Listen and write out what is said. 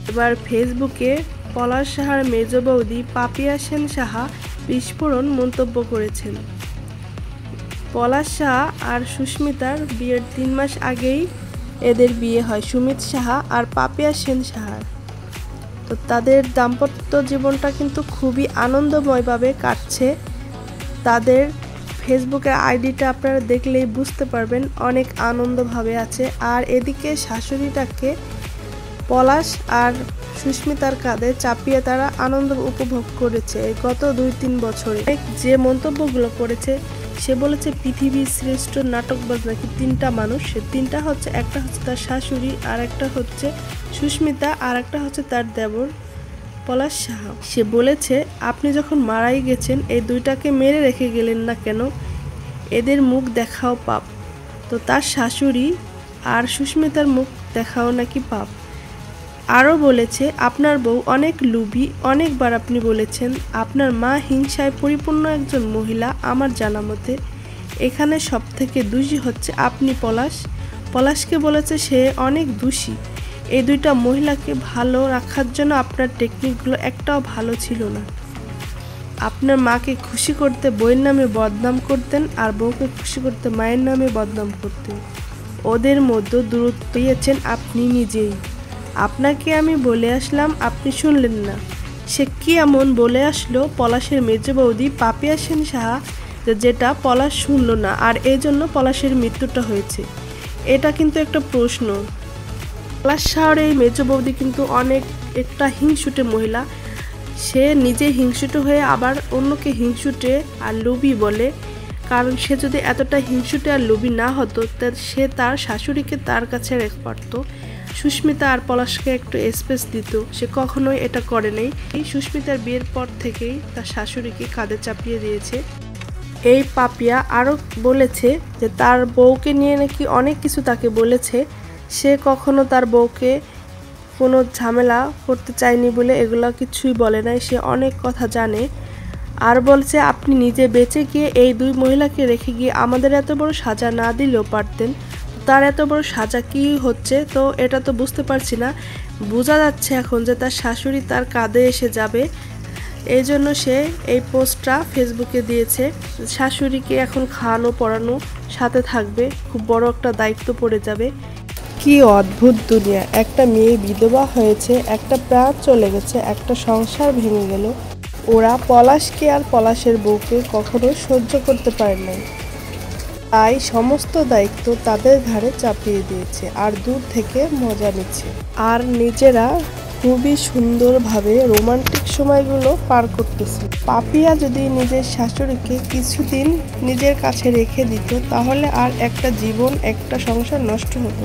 এবার ফেসবুকে পলাশ সাহার মেজ বৌদি পাপিয়া সেন সাহা বিস্ফোরণ মন্তব্য করেছেন। পলাশ সাহা আর সুস্মিতার বিয়ের 3 মাস আগেই এদের বিয়ে হয় সুমিত সাহা আর পাপিয়া সেন সাহার। তো তাদের দাম্পত্য জীবনটা কিন্তু খুবই আনন্দময়ভাবে কাটছে। তাদের ফেসবুকের আইডিটা আপনারা দেখলেই বুঝতে পারবেন অনেক আনন্দভাবে আছে। আর এদিকে শাশুড়িটাকে পলাশ আর সুস্মিতার কাঁধে চাপিয়ে তারা আনন্দ উপভোগ করেছে গত 2-3 বছরে। যে মন্তব্যগুলো করেছে, সে বলেছে পৃথিবীর শ্রেষ্ঠ নাটকবাজ নাকি 3টা মানুষ। সে 3টা হচ্ছে, একটা হচ্ছে তার শাশুড়ি, আর একটা হচ্ছে সুস্মিতা, আর একটা হচ্ছে তার দেবর পলাশ সাহা। সে বলেছে আপনি যখন মারাই গেছেন এই 2টাকে মেরে রেখে গেলেন না কেন? এদের মুখ দেখাও পাপ। তো তার শাশুড়ি আর সুস্মিতার মুখ দেখাও নাকি পাপ। আরও বলেছে আপনার বউ অনেক লোভী। অনেকবার আপনি বলেছেন আপনার মা হিংসায় পরিপূর্ণ একজন মহিলা। আমার জানা মতে এখানে সব থেকে দোষী হচ্ছে আপনি। পলাশকে বলেছে সে অনেক দোষী। এই 2টা মহিলাকে ভালো রাখার জন্য আপনার টেকনিকগুলো একটাও ভালো ছিল না। আপনার মাকে খুশি করতে বইয়ের নামে বদনাম করতেন, আর বউকে খুশি করতে মায়ের নামে বদনাম করতেন। ওদের মধ্যে দূরত্ব দিয়েছেন আপনি নিজেই। আপনাকে আমি বলে আসলাম, আপনি শুনলেন না। সে কি এমন বলে আসলো পলাশের মেজ বৌদি পাপিয়া সেন সাহা, যেটা পলাশ শুনল না, আর এই জন্য পলাশের মৃত্যুটা হয়েছে? এটা কিন্তু একটা প্রশ্ন। পলাশ সাহার এই মেজ বৌদি কিন্তু অনেক একটা হিংসুটে মহিলা। সে নিজে হিংসুটে হয়ে আবার অন্যকে হিংসুটে আর লোভী বলে। কারণ সে যদি এতটা হিংসুটে আর লোভী না হতো, সে তার শাশুড়িকে তার কাছে রেখে পারত। সুস্মিতা আর পলাশকে একটু স্পেস দিত। সে কখনোই এটা করে নাই। এই সুস্মিতার বিয়ের পর থেকেই তার শাশুড়িকে কাঁধে চাপিয়ে দিয়েছে। এই পাপিয়া আরও বলেছে যে তার বউকে নিয়ে নাকি অনেক কিছু তাকে বলেছে। সে কখনো তার বউকে কোনো ঝামেলা করতে চায়নি বলে এগুলো কিছুই বলে নাই। সে অনেক কথা জানে। আর বলছে আপনি নিজে বেঁচে গিয়ে এই 2 মহিলাকে রেখে গিয়ে আমাদের এত বড় সাজা না দিলেও পারতেন। তার এত বড় সাজা কি হচ্ছে? তো এটা তো বুঝতে পারছি না। বোঝা যাচ্ছে এখন যে তার শাশুড়ি তার কাঁধে এসে যাবে। এই জন্য সে এই পোস্টটা ফেসবুকে দিয়েছে। শাশুড়িকে এখন খাওয়ানো পড়ানো সাথে থাকবে, খুব বড় একটা দায়িত্ব পড়ে যাবে। কি অদ্ভুত দুনিয়া! একটা মেয়ে বিধবা হয়েছে, একটা প্রাণ চলে গেছে, একটা সংসার ভেঙে গেল। ওরা পলাশকে আর পলাশের বউকে কখনো সহ্য করতে পারে নাই। তাই সমস্ত দায়িত্ব তাদের ঘাড়ে চাপিয়ে দিয়েছে আর দূর থেকে মজা নিচ্ছে। আর নিজেরা খুবই সুন্দরভাবে রোমান্টিক সময়গুলো পার করতেছে। পাপিয়া যদি নিজের শাশুড়িকে কিছুদিন নিজের কাছে রেখে দিত, তাহলে আর একটা জীবন, একটা সংসার নষ্ট হতো।